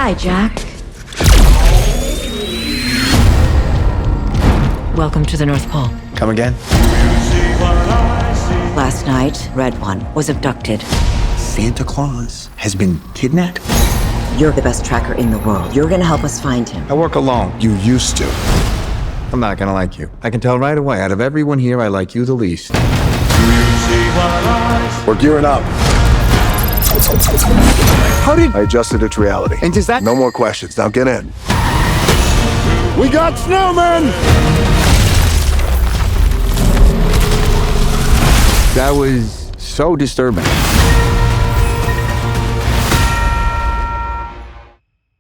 Hi, Jack. Welcome to the North Pole. Come again? Last night, Red One was abducted. Santa Claus has been kidnapped? You're the best tracker in the world. You're gonna help us find him. I work alone. You used to. I'm not gonna like you. I can tell right away. Out of everyone here, I like you the least. We're gearing up. How did... I adjusted it to reality. And does that... No more questions. Now get in. We got snowmen! That was so disturbing.